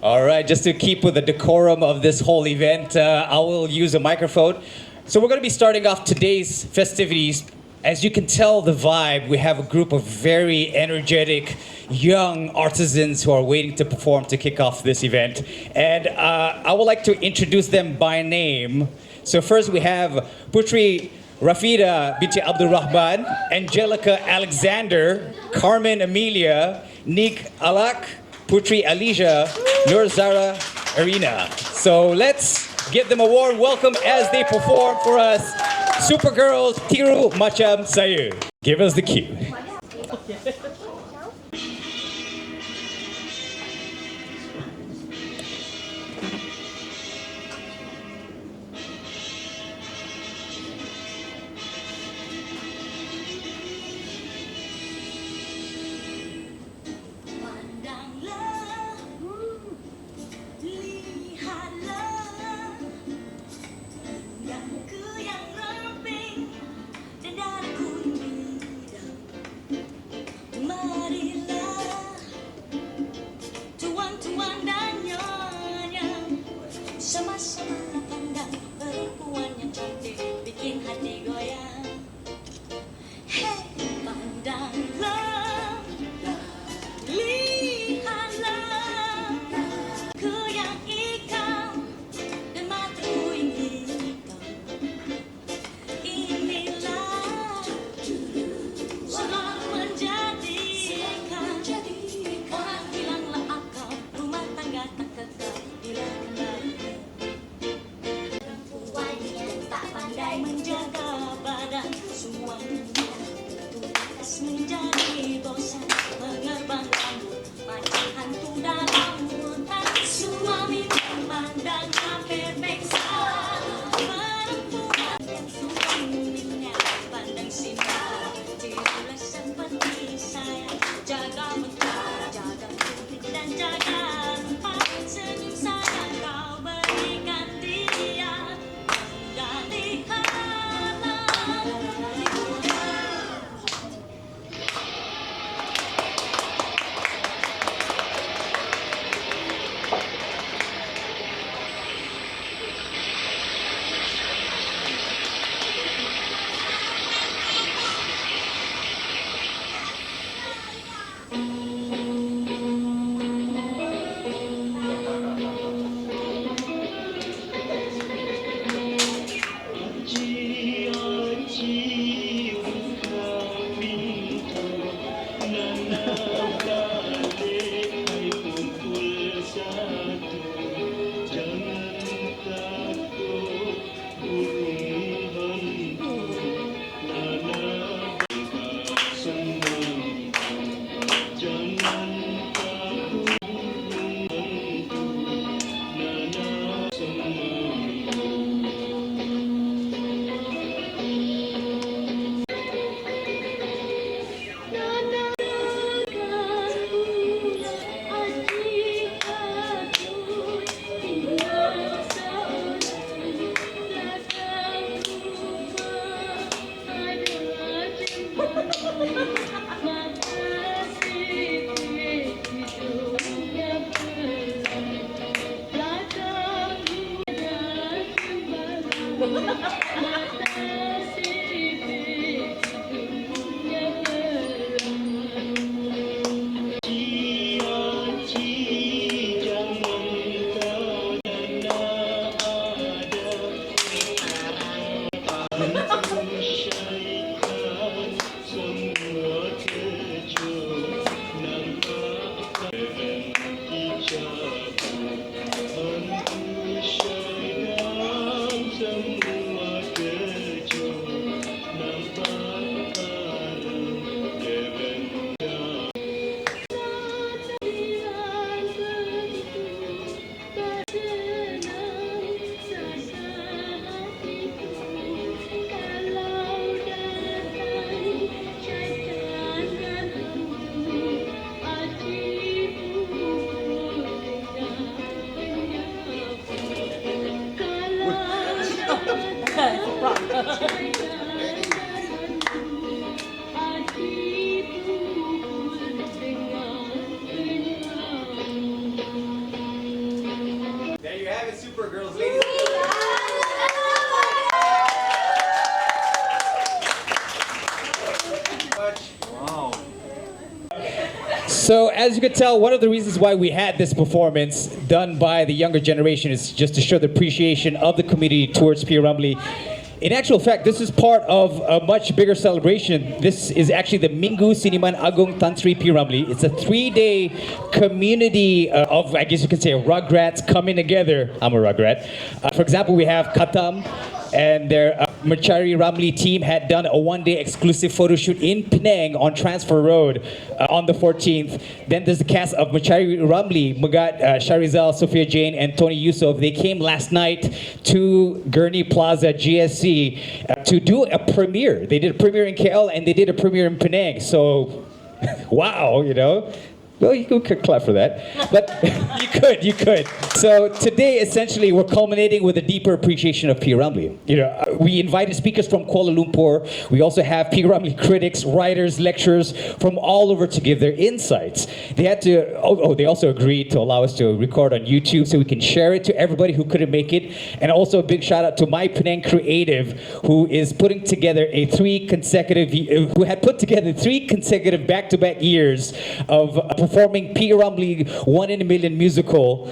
All right, just to keep with the decorum of this whole event, I will use a microphone. So we're going to be starting off today's festivities. As you can tell the vibe, we have a group of very energetic young artisans who are waiting to perform to kick off this event. And I would like to introduce them by name. So first we have Putri Rafida binti Abdul Rahman, Angelica Alexander, Carmen Amelia, Nick Alak, Putri Alicia, Nur Zara Arena. So let's give them a warm welcome as they perform for us. Supergirls Tiru Macam Saya. Give us the cue. the Supergirls, ladies and gentlemen. So as you could tell, one of the reasons why we had this performance done by the younger generation is just to show the appreciation of the community towards P.Ramlee. In actual fact, this is part of a much bigger celebration. This is actually the Minggu, Seniman, Agung, P.Ramlee. It's a 3-day community of, I guess you could say, rugrats coming together. I'm a rugrat. For example, we have Katam and their Mencari Ramlee team had done a 1-day exclusive photo shoot in Penang on Transfer Road on the 14th. Then there's the cast of Mencari Ramlee, Megat, Sharizal, Sophia Jane, and Tony Yusof. They came last night to Gurney Plaza, GSC, to do a premiere. They did a premiere in KL and they did a premiere in Penang. So, wow, you know. Well, you could clap for that, but you could. So today, essentially, we're culminating with a deeper appreciation of P.Ramlee. You know, we invited speakers from Kuala Lumpur. We also have P.Ramlee critics, writers, lecturers from all over to give their insights. They had to. They also agreed to allow us to record on YouTube so we can share it to everybody who couldn't make it. And also a big shout out to My Penang Creative, who is putting together who had put together 3 consecutive back-to-back years of performing P.Ramlee 1 in a Million musical.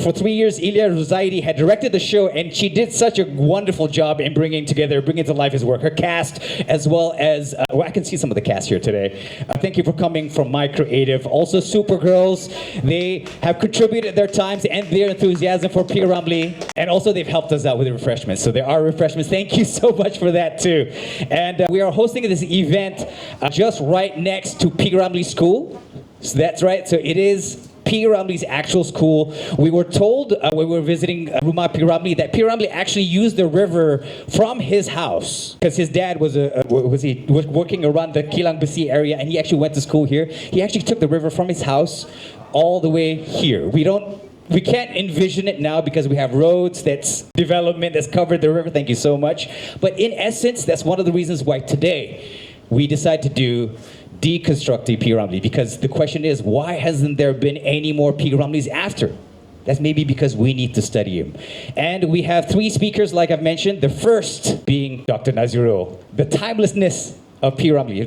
For 3 years, Ilya Ruzaidi had directed the show, and she did such a wonderful job in bringing to life his work. Her cast, as well as, I can see some of the cast here today. Thank you for coming from My Creative. Also, Supergirls, they have contributed their times and their enthusiasm for P.Ramlee, and also they've helped us out with the refreshments. So there are refreshments. Thank you so much for that too. And we are hosting this event just right next to P.Ramlee School. So that's right. So it is P.Ramlee's actual school. We were told when we were visiting Rumah P.Ramlee that P.Ramlee actually used the river from his house because his dad was working around the Kilang Besi area, and he actually went to school here. He actually took the river from his house all the way here. We can't envision it now because we have roads, that's development that's covered the river. Thank you so much. But in essence, that's one of the reasons why today we decide to do Deconstructing P.Ramlee, because the question is, why hasn't there been any more P.Ramlees after? That's maybe because we need to study him. And we have 3 speakers, like I've mentioned. The first being Dr. Nazirul, the timelessness of P.Ramlee.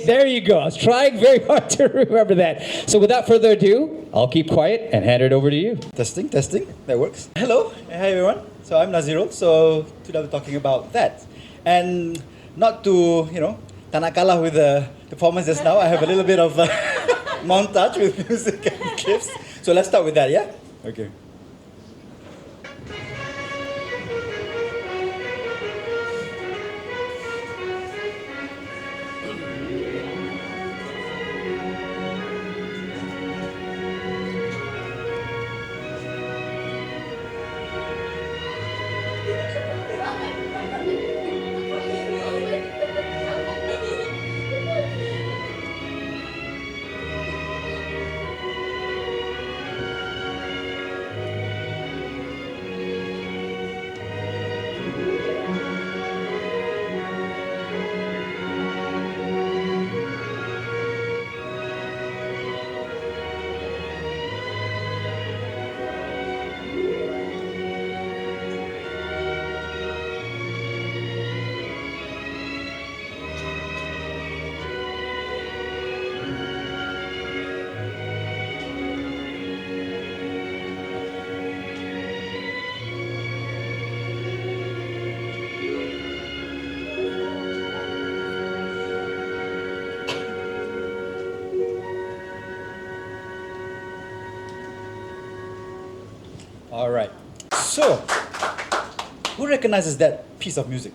There you go. I was trying very hard to remember that. So without further adu, I'll keep quiet and hand it over to you. Testing. That works. Hello. Hi, everyone. So I'm Nazirul. So today I'll be talking about that. And not to, tak nak kalah with the performance just now, I have a little bit of montage with music and clips. So let's start with that, yeah? Okay. All right. So, who recognizes that piece of music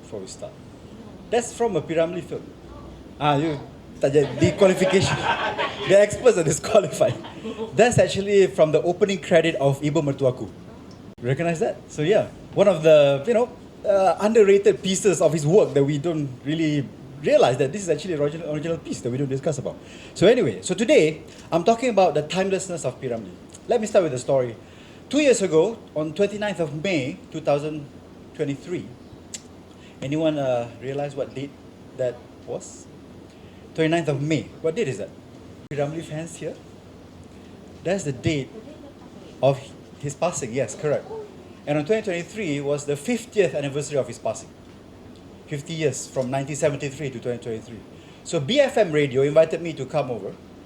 before we start? That's from a P.Ramlee film. You dequalification. The experts are disqualified. That's actually from the opening credit of Ibu Mertuaku. Recognize that? So yeah, one of the underrated pieces of his work that we don't really realize that this is actually an original piece that we don't discuss about. So anyway, so today I'm talking about the timelessness of P.Ramlee. Let me start with the story. 2 years ago, on 29th of May 2023, anyone realize what date that was? 29th of May. What date is that? P.Ramlee fans here? That's the date of His passing, yes, correct. And on 2023 was the 50th anniversary of his passing. 50 years from 1973 to 2023. So BFM Radio invited me to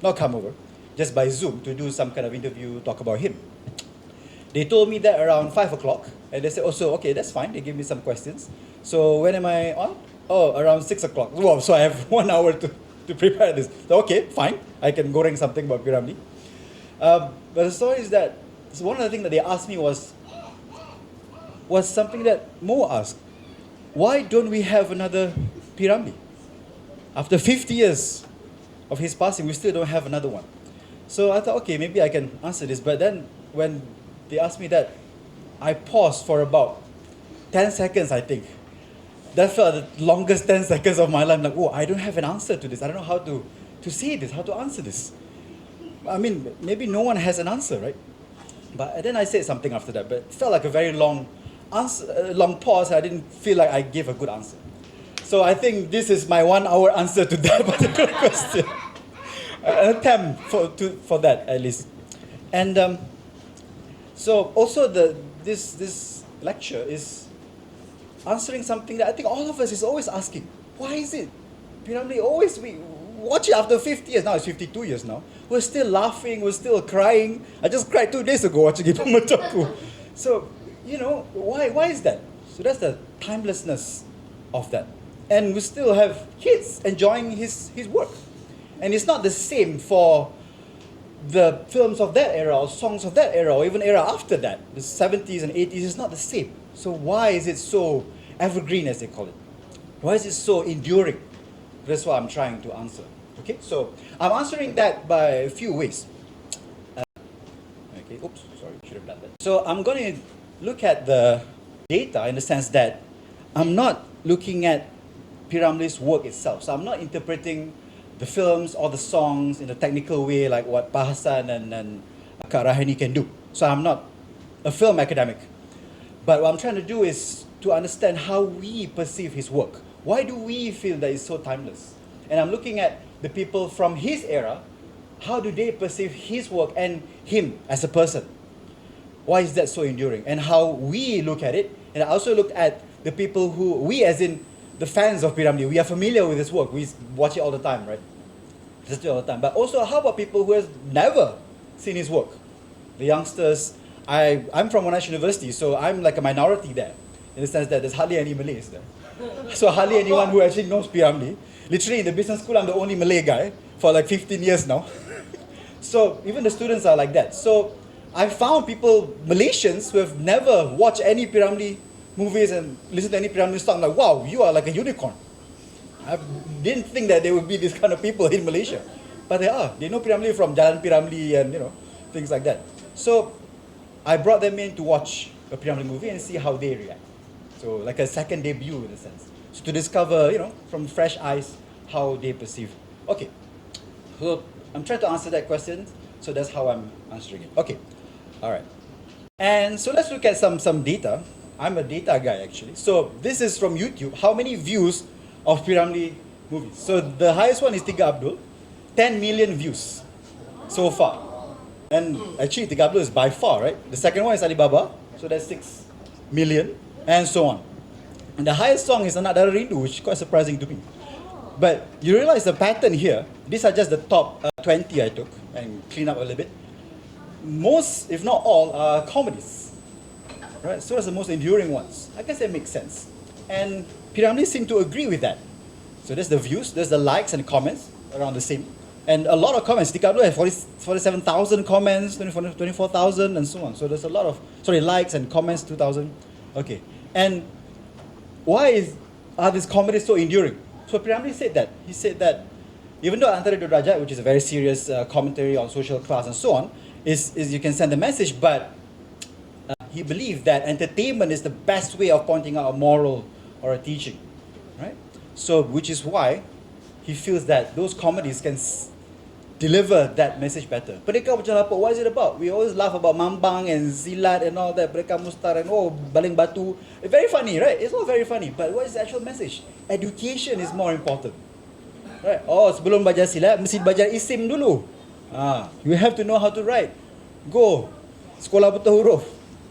not come over, just by Zoom to do some kind of interview, talk about him. They told me that around 5 o'clock, and they said, oh, so okay, that's fine. They gave me some questions. So when am I on? Oh, around 6 o'clock. Wow, so I have 1 hour to prepare this. So, okay, fine. I can goreng something about P.Ramlee. But the story is that, so one of the things that they asked me was something that Mo asked. Why don't we have another P.Ramlee? After 50 years of his passing, we still don't have another one. So I thought, okay, maybe I can answer this. But then when they asked me that, I paused for about 10 seconds, I think. That felt the longest 10 seconds of my life. Like, oh, I don't have an answer to this. I don't know how to say this, how to answer this. I mean, maybe no one has an answer, right? But then I said something after that, but it felt like a very long pause. I didn't feel like I gave a good answer. So I think this is my 1 hour answer to that particular question. An attempt for that, at least. And so also this lecture is answering something that I think all of us is always asking. Why is it? P.Ramlee always, we watch it after 50 years, now it's 52 years now. We're still laughing, we're still crying. I just cried 2 days ago watching Ibu Mertuaku. So, why is that? So that's the timelessness of that. And we still have kids enjoying his work. And it's not the same for the films of that era or songs of that era or even era after that. The 70s and 80s is not the same. So why is it so evergreen, as they call it? Why is it so enduring? That's what I'm trying to answer. Okay, so I'm answering that by a few ways. Should have done that. So I'm going to look at the data in the sense that I'm not looking at P.Ramlee's work itself. So I'm not interpreting the films or the songs in a technical way like what Pak Hassan and Kak Rahani can do. So I'm not a film academic. But what I'm trying to do is to understand how we perceive his work. Why do we feel that it's so timeless? And I'm looking at the people from his era. How do they perceive his work and him as a person? Why is that so enduring? And how we look at it. And I also look at the people who, we as in the fans of P.Ramlee, we are familiar with his work. We watch it all the time, right? Just all the time. But also, how about people who has never seen his work? The youngsters. I'm from Monash University, so I'm like a minority there, in the sense that there's hardly any Malays there. So hardly anyone who actually knows P.Ramlee. Literally in the business school, I'm the only Malay guy for like 15 years now. So even the students are like that. So I found people, Malaysians, who have never watched any P.Ramlee movies and listened to any P.Ramlee song, like, wow, you are like a unicorn. I didn't think that there would be this kind of people in Malaysia. But they are. They know P.Ramlee from Jalan P.Ramlee and, things like that. So I brought them in to watch a P.Ramlee movie and see how they react. So like a second debut in a sense. So to discover, from fresh eyes, how they perceive. Okay. So I'm trying to answer that question. So that's how I'm answering it. Okay. All right. And so let's look at some data. I'm a data guy actually. So this is from YouTube. How many views of P.Ramlee movies? So the highest one is Tiga Abdul. 10 million views so far. And actually Tiga Abdul is by far, right? The second one is Alibaba. So that's 6 million and so on. And the highest song is Anak Dara Rindu, which is quite surprising to me. But you realize the pattern here. These are just the top 20 I took and clean up a little bit. Most, if not all, are comedies. Right? So that's the most enduring ones. I guess that makes sense. And P.Ramlee seem to agree with that. So there's the views, there's the likes and comments around the same. And a lot of comments. Tiga Abdul has 47,000 comments, 24,000 and so on. So there's a lot of, likes and comments, 2,000. Okay. And why are these comedies so enduring? So P.Ramlee said that. He said that even though Antara Dua Darjat, which is a very serious commentary on social class and so on, is you can send a message, but he believed that entertainment is the best way of pointing out a moral or a teaching, right? So, which is why he feels that those comedies can deliver that message better. Pendekar macam apa? What is it about? We always laugh about Mambang and Zilat and all that. Pendekar Mustar and Baling Batu. It's very funny, right? It's all very funny. But what is the actual message? Education is more important. Right? Sebelum belajar silat, mesti belajar isim dulu. You have to know how to write. Go. sekolah buta huruf,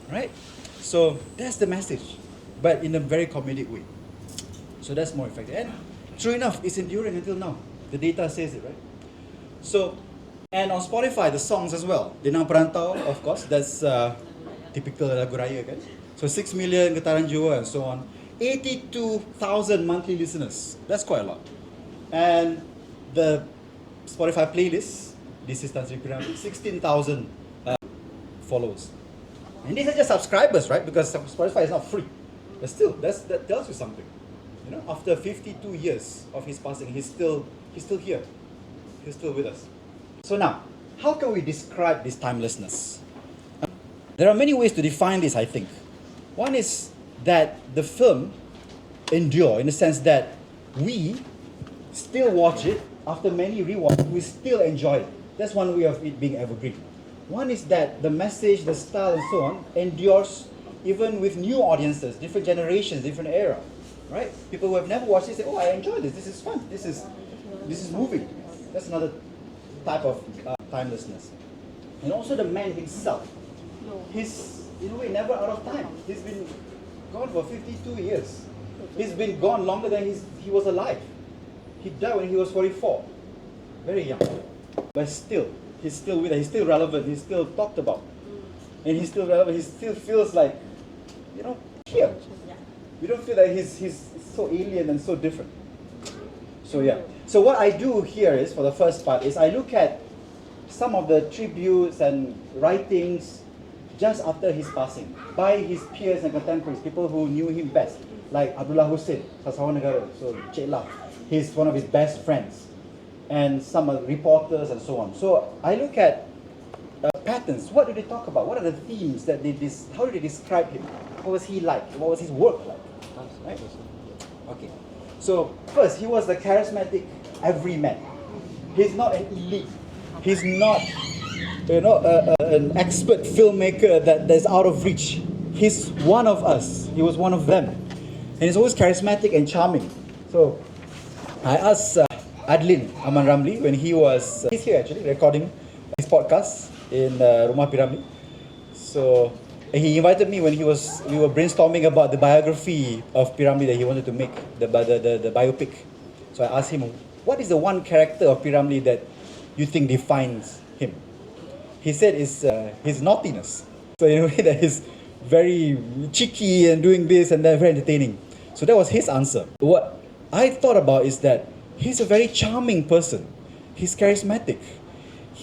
right? So that's the message, but in a very comedic way. So that's more effective. And true enough, it's enduring until now. The data says it, right? So, and on Spotify, the songs as well. Denang Perantau, of course, that's typical lagu raya kan. So 6 million getaran jiwa and so on. 82,000 monthly listeners. That's quite a lot. And the Spotify playlist, this is Nazirul Hazim, 16,000 followers. And these are just subscribers, right? Because Spotify is not free. But still, that tells you something. You know, after 52 years of his passing, he's still here. He's still with us. So now, how can we describe this timelessness? There are many ways to define this, I think. One is that the film endure in the sense that we still watch it after many rewatches, we still enjoy it. That's one way of it being evergreen. One is that the message, the style, and so on endures even with new audiences, different generations, different era, right? People who have never watched it say, "Oh, I enjoy this. This is fun. This is moving." That's another type of timelessness. And also the man himself. He's in a way never out of time. He's been gone for 52 years. He's been gone longer than he was alive. He died when he was 44. Very young. But still, he's still with us. He's still relevant. He's still talked about. And he's still relevant. He still feels like, you know, here. We don't feel that he's so alien and so different. So yeah. So what I do here is, for the first part, is I look at some of the tributes and writings just after his passing by his peers and contemporaries, people who knew him best, like Abdullah Hussein, Sasawan Negara, so Cik Lah, he's one of his best friends, and some reporters and so on. So I look at patterns. What do they talk about? What are the themes that how do they describe him? What was he like? What was his work like? Right? Okay. So first, he was the charismatic everyman. He's not an elite. He's not, an expert filmmaker that's out of reach. He's one of us. He was one of them, and he's always charismatic and charming. So I asked Adlin Aman Ramlee when he's here actually recording his podcast in Rumah P.Ramlee. So he invited me when we were brainstorming about the biography of P.Ramlee that he wanted to make, the biopic. So I asked him, what is the one character of P.Ramlee that you think defines him? He said it's his naughtiness. So in a way that he's very cheeky and doing this and that, very entertaining. So that was his answer. What I thought about is that he's a very charming person. He's charismatic.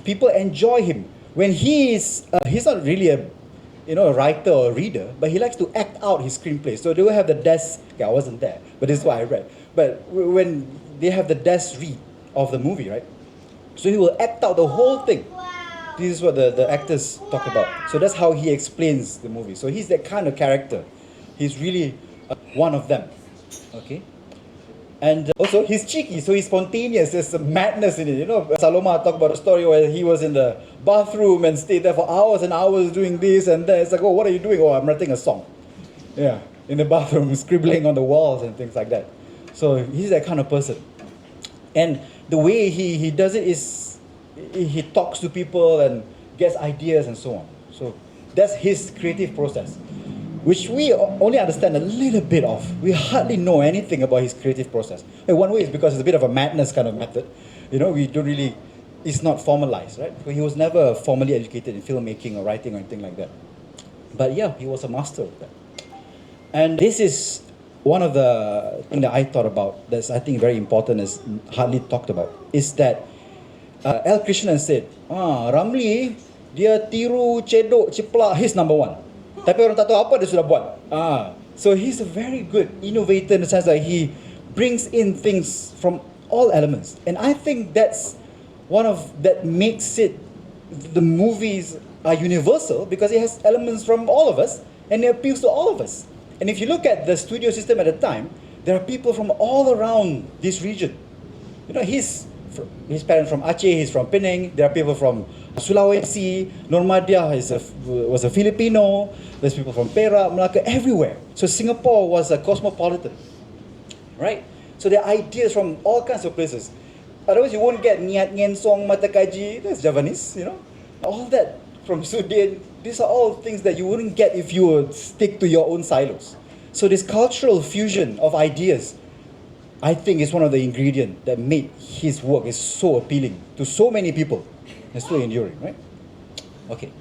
People enjoy him. When he's not really a writer or a reader, but he likes to act out his screenplay. So they will have the desk. I wasn't there, but this is what I read. But when they have the desk read of the movie, right? So he will act out the whole thing. This is what the actors talk about. So that's how he explains the movie. So he's that kind of character. He's really one of them. Okay. And also, he's cheeky, so he's spontaneous. There's some madness in it. Saloma talked about a story where he was in the bathroom and stayed there for hours and hours doing this and that. It's like, oh, what are you doing? Oh, I'm writing a song. Yeah, in the bathroom, scribbling on the walls and things like that. So he's that kind of person. And the way he does it is, he talks to people and gets ideas and so on. So that's his creative process, which we only understand a little bit of. We hardly know anything about his creative process. And one way is because it's a bit of a madness kind of method. We don't really, it's not formalized, right? So he was never formally educated in filmmaking or writing or anything like that. But yeah, he was a master of that. And this is one of the things that I thought about that's, I think, very important, is hardly talked about, is that L. Krishnan said, Ramlee, dia tiru, cedok, ciplak, he's number one. Tapi orang tak tahu apa dia sudah buat. So he's a very good innovator in the sense that he brings in things from all elements. And I think that's that makes it, the movies are universal because it has elements from all of us and it appeals to all of us. And if you look at the studio system at the time, there are people from all around this region. His parents from Aceh, he's from Penang. There are people from Sulawesi. Normadia was a Filipino. There's people from Perak, Malacca, everywhere. So Singapore was a cosmopolitan, right? So there are ideas from all kinds of places. Otherwise, you won't get Niat Ngen Song Mata Kaji. That's Javanese, All that from Sudan these are all things that you wouldn't get if you would stick to your own silos. So this cultural fusion of ideas, I think, is one of the ingredients that made his work is so appealing to so many people and so enduring, right? Okay.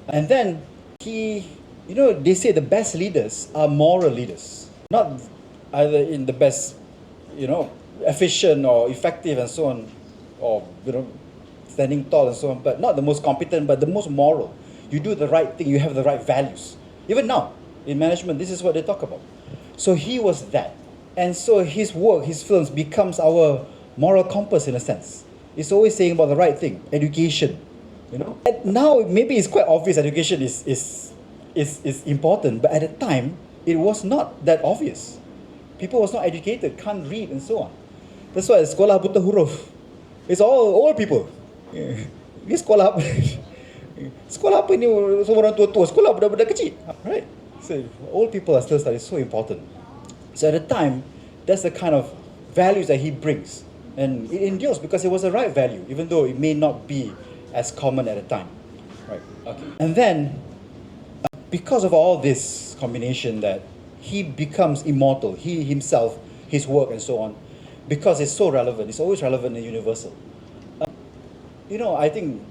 And then he, they say the best leaders are moral leaders. Not either in the best, efficient or effective and so on, or, standing tall and so on, but not the most competent, but the most moral. You do the right thing, you have the right values. Even now, in management, this is what they talk about. So he was that. And so his work, his films becomes our moral compass in a sense. It's always saying about the right thing, education, And now maybe it's quite obvious education is important, but at the time, it was not that obvious. People was not educated, can't read and so on. That's why sekolah buta huruf. It's all old people. Ini sekolah apa? Sekolah apa ni? Semua orang tua-tua. Sekolah budak-budak kecil. Right? So old people are still studying. So important. So at the time, that's the kind of values that he brings. And it endures because it was the right value, even though it may not be as common at the time. Right? Okay. And then, because of all this combination that he becomes immortal, he himself, his work and so on, because it's so relevant, it's always relevant and universal. I think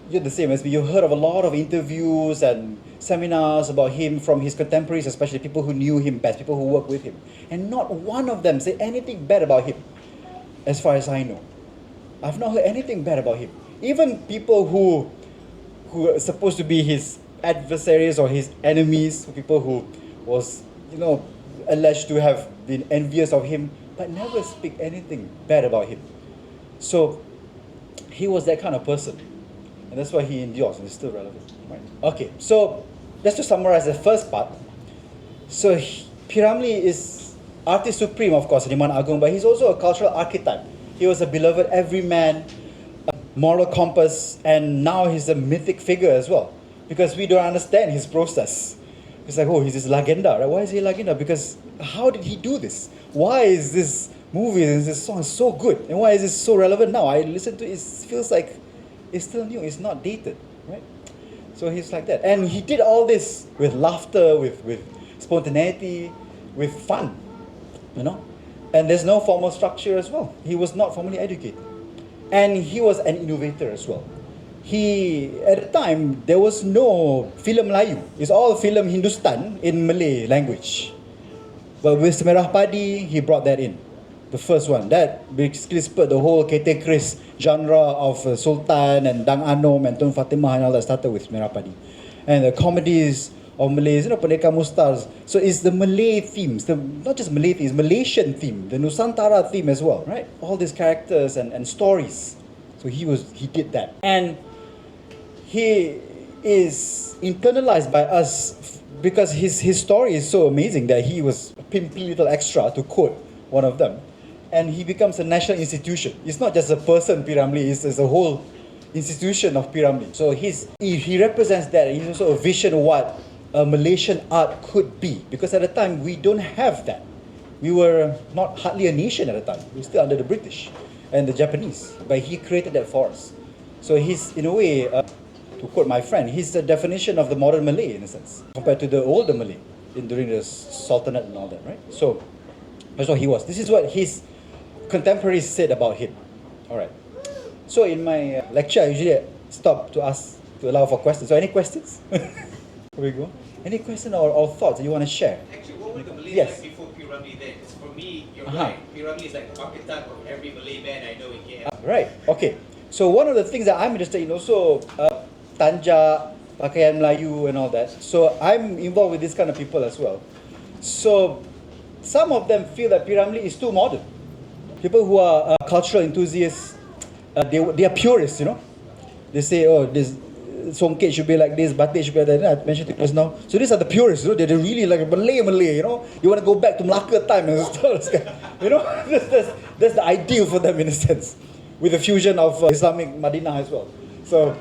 you're the same as me. You've heard of a lot of interviews and seminars about him from his contemporaries, especially people who knew him best, people who worked with him. And not one of them said anything bad about him, as far as I know. I've not heard anything bad about him. Even people who are supposed to be his adversaries or his enemies, people who was, alleged to have been envious of him, but never speak anything bad about him. So he was that kind of person. And that's why he endures and is still relevant. Right? Okay, so just to summarize the first part. So P.Ramlee is artist supreme, of course, Seniman Agung, but he's also a cultural archetype. He was a beloved everyman, a moral compass, and now he's a mythic figure as well. Because we don't understand his process. It's like, he's this legenda, right? Why is he a legenda? Because how did he do this? Why is this movie and this song so good? And why is this so relevant now? I listen to it, it feels like it's still new, it's not dated, right? So he's like that. And he did all this with laughter, with spontaneity, with fun, And there's no formal structure as well. He was not formally educated. And he was an innovator as well. At the time, there was no film Melayu. It's all film Hindustan in Malay language. But with Semerah Padi, he brought that in. The first one. That basically spurred the whole Kete Kris genre of Sultan and Dang Anom and Tun Fatimah and all that started with Semerah Padi. And the comedies of Malays, Pendekar Mustars. So it's the Malay themes, not just Malay themes, Malaysian theme, the Nusantara theme as well, right? All these characters and stories. So he did that. And he is internalized by us because his story is so amazing that he was a pimpy little extra, to quote one of them. And he becomes a national institution. It's not just a person, P.Ramlee, it's a whole institution of P.Ramlee. So he represents that. He's also a vision of what a Malaysian art could be. Because at the time, we don't have that. We were not hardly a nation at the time. We were still under the British and the Japanese. But he created that for us. So he's, in a way, to quote my friend, he's the definition of the modern Malay, in a sense, compared to the older Malay during the Sultanate and all that, right? So that's what he was. This is what his contemporaries said about him. All right. So in my lecture, I usually stop to allow for questions. So any questions? Here we go. Any question or thoughts that you want to share? Actually, what were the Malays Yes. like before P.Ramlee then? 'Cause for me, you're right. P.Ramlee is like the archetype of every Malay man I know in KL. Right. Okay. So one of the things that I'm interested in also, Tanja, Pakaian Melayu and all that. So I'm involved with this kind of people as well. So some of them feel that P.Ramlee is too modern. People who are cultural enthusiasts, they are purists, They say, this songket should be like this, batik should be like that. I mentioned it just now. So these are the purists, They're really like Malay, You want to go back to Melaka time and stuff, That's the ideal for them in a sense. With the fusion of Islamic Madinah as well. So,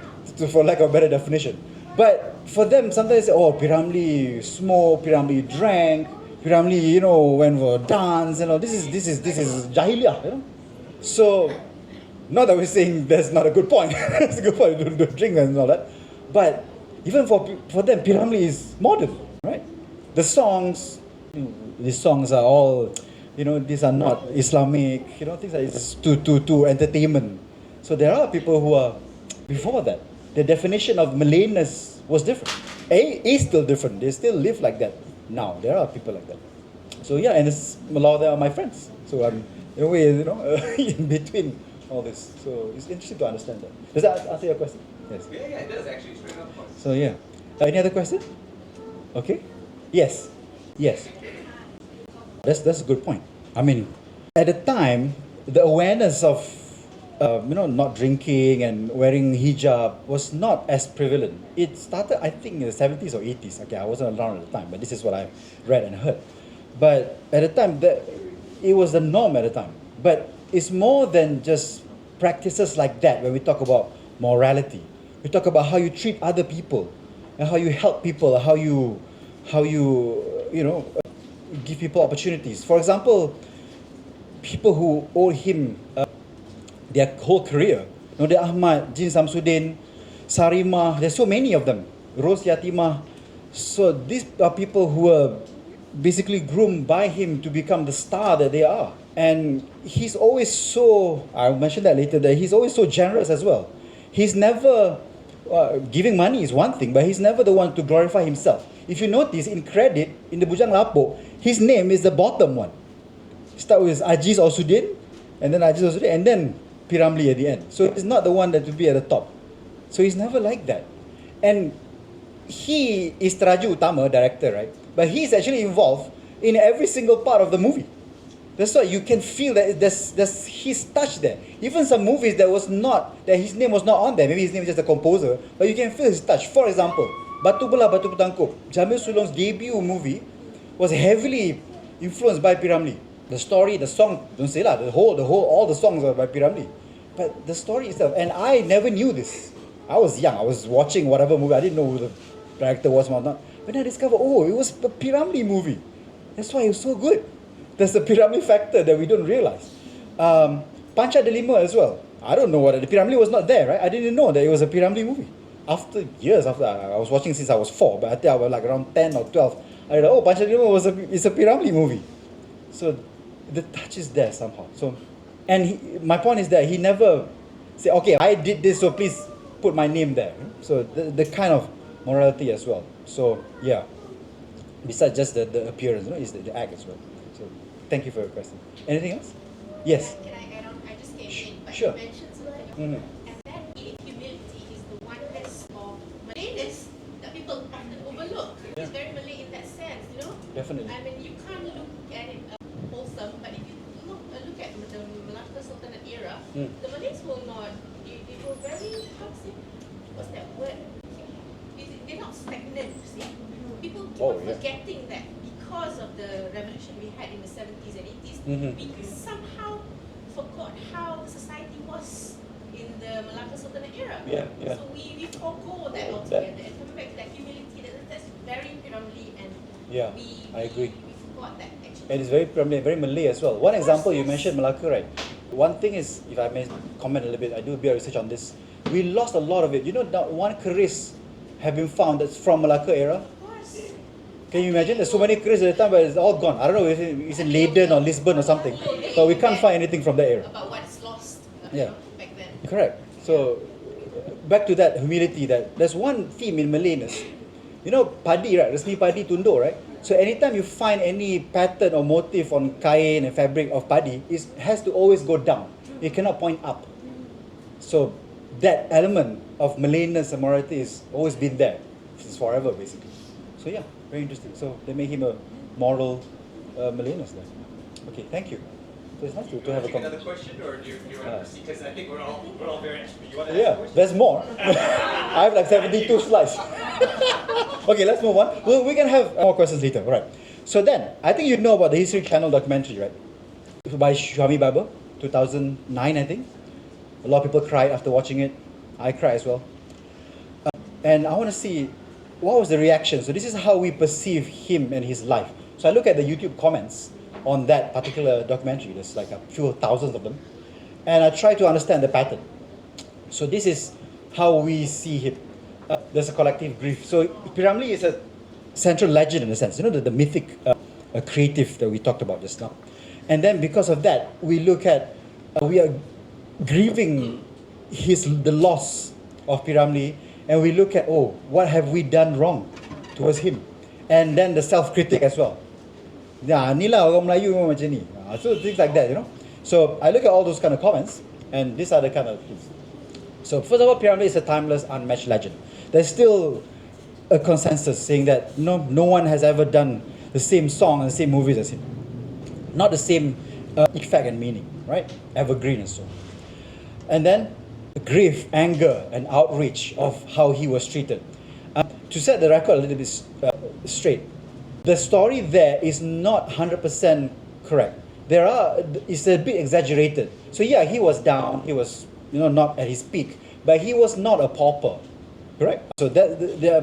for lack of a better definition. But for them, sometimes they say, P.Ramlee smoked, P.Ramlee drank, P.Ramlee, went for dance, This is Jahiliah, So, not that we're saying that's not a good point. That's a good point, don't drink and all that. But even for them, P.Ramlee is modern, right? The songs, these songs are all, these are not Islamic, things like it's to entertainment. So there are people who are before that. The definition of Malayness was different. Is still different. They still live like that now. There are people like that. So yeah, and a lot of them are my friends. So I'm in a way, in between all this. So it's interesting to understand that. Does that answer your question? Yes. Yeah, it does actually. Straight up. So yeah. Any other question? Okay. Yes. Yes. That's a good point. I mean, at the time, the awareness of not drinking and wearing hijab was not as prevalent. It started, I think, in the 70s or 80s. Okay, I wasn't around at the time, but this is what I read and heard. But at the time, it was the norm at the time. But it's more than just practices like that when we talk about morality. We talk about how you treat other people and how you help people, how you give people opportunities. For example, people who owe him their whole career. Node Ahmad, Jin Samsudin, Sarimah, there's so many of them. Rose Yatimah. So these are people who were basically groomed by him to become the star that they are. And he's always so, I'll mention that later, that he's always so generous as well. He's never, giving money is one thing, but he's never the one to glorify himself. If you notice, in credit, in the Bujang Lapok, his name is the bottom one. Start with Aziz or Sudin, and then Aziz or Sudin, and then P.Ramlee at the end. So he's not the one that will be at the top. So he's never like that. And he is Teraju Utama, director, right? But he's actually involved in every single part of the movie. That's why you can feel that there's his touch there. Even some movies that his name was not on there, maybe his name is just a composer, but you can feel his touch. For example, Batu Belah Batu Petangkup, Jamil Sulong's debut movie was heavily influenced by P.Ramlee. The story, the song, don't say lah, all the songs are by P.Ramlee. But the story itself, and I never knew this. I was young, I was watching whatever movie, I didn't know who the director was or not. When I discovered, it was a P.Ramlee movie. That's why it was so good. There's a P.Ramlee factor that we don't realize. Panca Delima as well. I don't know what the P.Ramlee was not there, right? I didn't know that it was a P.Ramlee movie. Years after, I was watching since I was 4, but I think I was like around 10 or 12. I realized, Panca Delima is a P.Ramlee movie. So the touch is there somehow. So, and my point is that he never say, okay, I did this, so please put my name there. So the kind of morality as well. So yeah, besides just the appearance, is the act as well. So thank you for your question. Anything else? Yes. Can I add on? I just came in, but Sure. you mentioned something, Mhm. and that humility is the oneness of Malayness that people often overlook. Yeah. It's very Malay in that sense, Definitely. I mean, you can't look at it wholesome, but if you look at the Malacca Sultanate era, the Malays will not. They were very, what's that word? They're not stagnant. See, people keep on forgetting that because of the revolution we had in the 70s and 80s, we somehow forgot how the society was in the Malacca Sultanate era. Yeah. So we forgo that altogether, and coming back to that humility, that's very P.Ramlee, and Yeah, I agree. we forgot that actually. And it's very P.Ramlee, very Malay as well. One example, you mentioned Malacca, right? One thing is, if I may comment a little bit, I do a bit of research on this. We lost a lot of it. Now one keris have been found that's from Malacca era. Of course. Can you imagine? There's so many keris at the time, but it's all gone. I don't know if it's in Leiden or Lisbon or something, but we can't find anything from that era. About what's lost back then. Correct. So back to that humility, there's one theme in Malayness. Padi, right? Resmi padi tunduk, right? So anytime you find any pattern or motif on kain and fabric of padi, it has to always go down. It cannot point up. So that element of Malayness and morality has always been there since forever, basically. So yeah, very interesting. So they make him a moral Malayness there. Okay, thank you. So it's nice to have a Another conversation. question, or do you want to proceed? Because I think we're all very interested. You want to ask a Yeah, question? there's more. I have like 72 slides. Okay, let's move on. We can have more questions later. All right. So then, I think you know about the History Channel documentary, right? By Shami Baba, 2009, I think. A lot of people cried after watching it. I cried as well. And I want to see what was the reaction. So this is how we perceive him and his life. So I look at the YouTube comments on that particular documentary. There's like a few thousands of them. And I try to understand the pattern. So this is how we see him. there's a collective grief. So P.Ramlee is a central legend in a sense, the mythic creative that we talked about just now. And then because of that, we look at, we are grieving the loss of P.Ramlee, and we look at, what have we done wrong towards him? And then the self-critic as well. Ya, ni lah orang Melayu memang macam ni. So things like that, So I look at all those kind of comments, and these are the kind of things. So first of all, P.Ramlee is a timeless, unmatched legend. There's still a consensus saying that no one has ever done the same song and the same movies as him. Not the same effect and meaning, right? Evergreen and so on. And then grief, anger, and outrage of how he was treated. To set the record a little bit straight, the story there is not 100% correct. It's a bit exaggerated. So yeah, he was down, he was not at his peak, but he was not a pauper, correct? So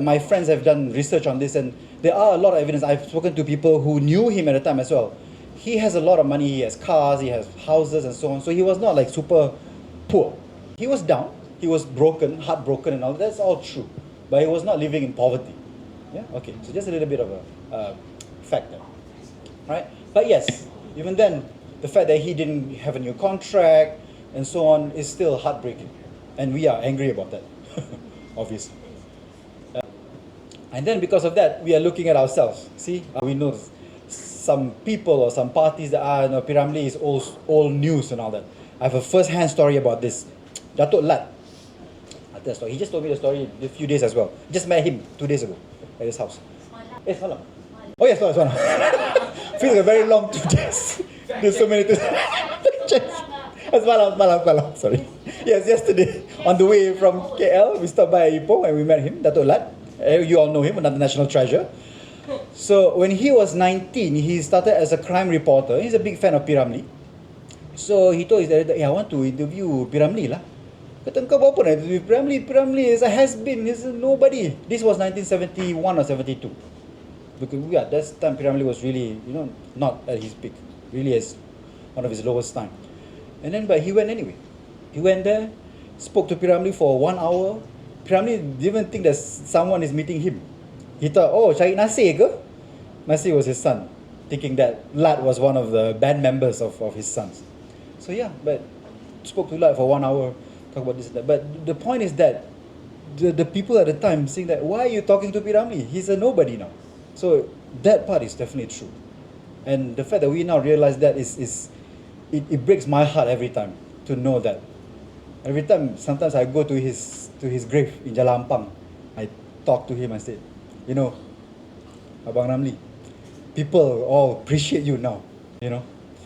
my friends have done research on this, and there are a lot of evidence. I've spoken to people who knew him at the time as well. He has a lot of money, he has cars, he has houses and so on. So he was not like super poor. He was down, he was broken, heartbroken and all. That's all true. But he was not living in poverty. Yeah, okay. So just a little bit of a factor, right? But yes, even then, the fact that he didn't have a new contract and so on is still heartbreaking, and we are angry about that, obviously. And then because of that, we are looking at ourselves. See, we know some people or some parties that P.Ramlee is old news and all that. I have a first-hand story about this. Datuk Lat. He just told me the story a few days as well. Just met him 2 days ago at his house. It's malam. Oh yes, malam. Feels like a very long 2 days. There's so many things. It's malam. Sorry. Yes, yesterday on the way from KL, we stopped by Ipoh and we met him, Datuk Lat. You all know him, another national treasure. So when he was 19, he started as a crime reporter. He's a big fan of P.Ramlee. So he told his editor, I want to interview P.Ramlee lah. Kata, kau buat apa nak interview P.Ramlee? P.Ramlee is a has-been, he's a nobody. This was 1971 or 72. Because that time P.Ramlee was really, not at his peak. Really as one of his lowest time. And then, but he went anyway. He went there, spoke to P.Ramlee for 1 hour. P.Ramlee didn't even think that someone is meeting him. He thought, cari Nasir ke? Nasir was his son, thinking that Lat was one of the band members of his sons. So yeah, but spoke to Lat for 1 hour, talk about this and that. But the point is that the people at the time saying that, why are you talking to P.Ramlee? He's a nobody now. So that part is definitely true. And the fact that we now realize that it breaks my heart every time to know that. Every time, sometimes I go to his grave in Jalan Ampang, I talk to him and say, Abang Ramlee, people all appreciate you now.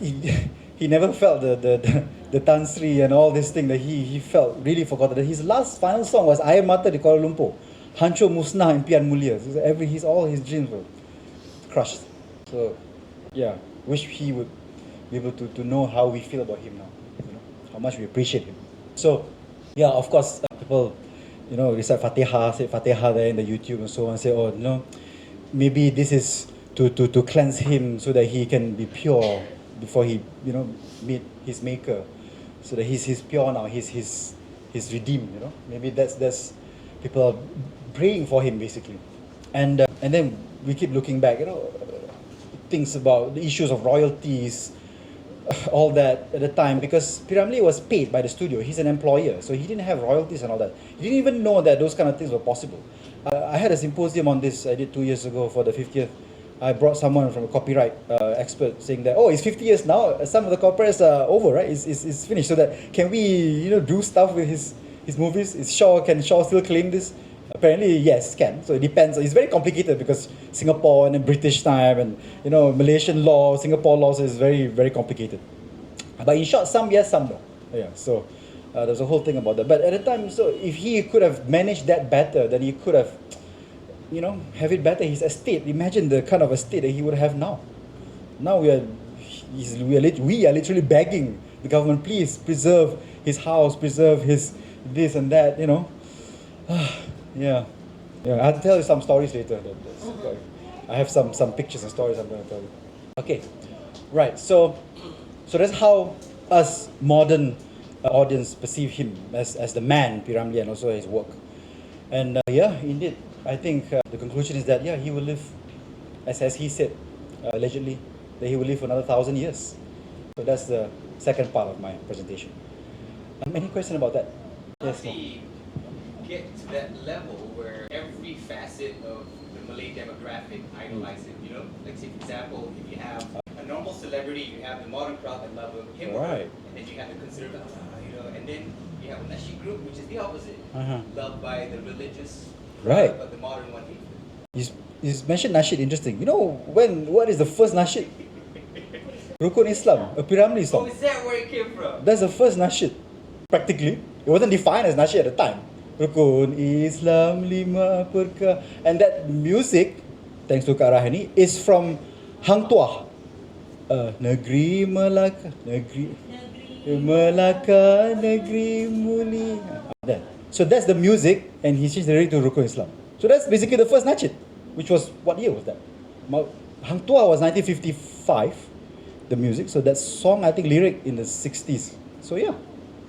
He never felt the Tan Sri and all this thing that he felt really forgotten. His last final song was Air Mata di Kuala Lumpur, Hancur Musnah Impian Mulia. All his dreams were crushed. So yeah, wish he would be able to know how we feel about him now, how much we appreciate him. So yeah, of course, people recite Fatihah, say Fatihah there in the YouTube and so on, say, maybe this is to cleanse him so that he can be pure before he meet his maker, so that he's pure now, he's redeemed. Maybe that's people are praying for him basically, and then we keep looking back, things about the issues of royalties, all that at the time, because P.Ramlee was paid by the studio. He's an employer, so he didn't have royalties and all that. He didn't even know that those kind of things were possible. I had a symposium on this I did 2 years ago for the 50th. I brought someone from a copyright expert saying that, it's 50 years now, some of the copyrights are over, right? It's finished. So that, can we do stuff with his movies? Can Shaw still claim this? Apparently, yes, can. So it depends. It's very complicated because Singapore and then British time and Malaysian law, Singapore laws is very, very complicated. But in short, some yes, some no. Yeah. So there's a whole thing about that. But at the time, so if he could have managed that better, then he could have, have it better. His estate. Imagine the kind of estate that he would have now. Now we are literally begging the government, please preserve his house, preserve his this and that. Yeah, I'll tell you some stories later. I have some pictures and stories I'm going to tell you. Okay, right. So that's how us modern audience perceive him as the man P.Ramlee and also his work. And yeah, indeed, I think the conclusion is that, yeah, he will live, as he said, allegedly, that he will live for another 1,000 years. So that's the second part of my presentation. Any question about that? Yes, Mo. He get to that level where every facet of the Malay demographic idolize him, you know? Like, say, for example, if you have a normal celebrity, you have the modern crowd that love him or her, Right. and then you have the conservative, you know, and then you have a Nasheed group, which is the opposite, Uh-huh. loved by the religious, Right. but the modern one hates. He's mentioned Nasheed, interesting. You know, what is the first Nasheed? Rukun Islam, a P.Ramlee Oh, song. is that where it came from? That's the first Nasheed. Practically. It wasn't defined as Nasheed at the time. Rukun Islam lima perkah. And that music, thanks to Kak Rahani, is from Hang Tuah. Negeri Melaka, Negeri Melaka, Negeri Muli. So that's the music, and he changed the lyric to Rukun Islam. So that's basically the first Nasheed, which was, what year was that? Hang Tuah was 1955, the music. So that song, I think, lyric in the 60s. So yeah.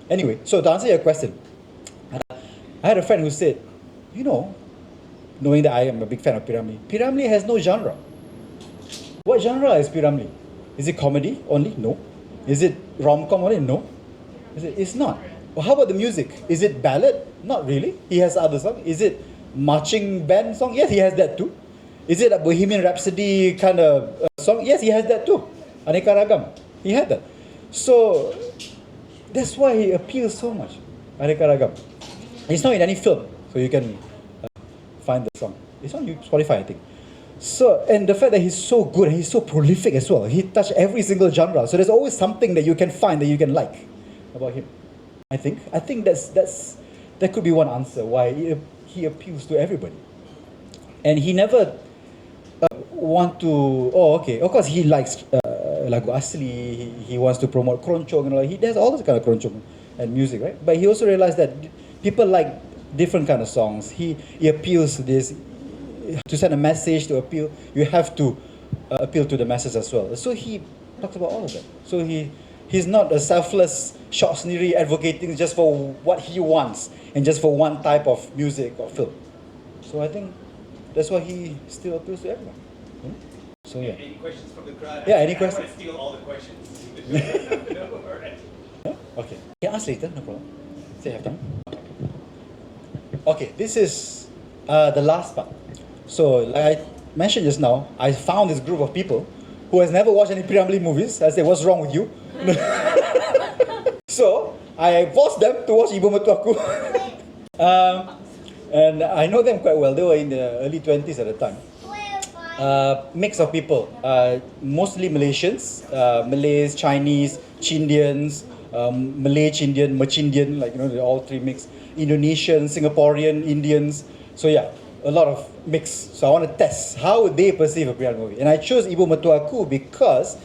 Anyway, so to answer your question, I had a friend who said, you know, knowing that I am a big fan of P.Ramlee, P.Ramlee has no genre. What genre is P.Ramlee? Is it comedy only? No. Is it rom-com only? No. It's not. Well, how about the music? Is it ballad? Not really. He has other songs. Is it marching band song? Yes, he has that too. Is it a Bohemian Rhapsody kind of song? Yes, he has that too. Aneka Ragam. He had that. So that's why he appeals so much. Aneka Ragam. It's not in any film, so you can find the song. It's on Spotify, I think. So, and the fact that he's so good and he's so prolific as well. He touched every single genre. So there's always something that you can find that you can like about him. I think that could be one answer why he appeals to everybody. And he never want to. Oh, okay. Of course, he likes lagu asli. He wants to promote keroncong and all. He does all this kind of keroncong and music, right? But he also realized that people like different kind of songs. He appeals to this. To send a message, to appeal, you have to appeal to the masses as well. So he talks about all of that. So he's not a selfless short sendiri advocating just for what he wants and just for one type of music or film. So I think that's why he still appeals to everyone. So yeah. Any questions from the crowd? Yeah, any I questions? want to steal all the questions. No, all right. Okay. You can ask later, no problem. Still have time. Okay, this is the last part. So, like I mentioned just now, I found this group of people who has never watched any P.Ramlee movies. I said, what's wrong with you? So, I forced them to watch Ibu Mertuaku. And I know them quite well. They were in the early 20s at the time. Mix of people, mostly Malaysians, Malays, Chinese, Chindians, Malay Chindian, Machindian, like, you know, they're all three mixed. Indonesian, Singaporean, Indians. So yeah, a lot of mix. So I want to test how would they perceive a P.Ramlee movie. And I chose Ibu Mertuaku because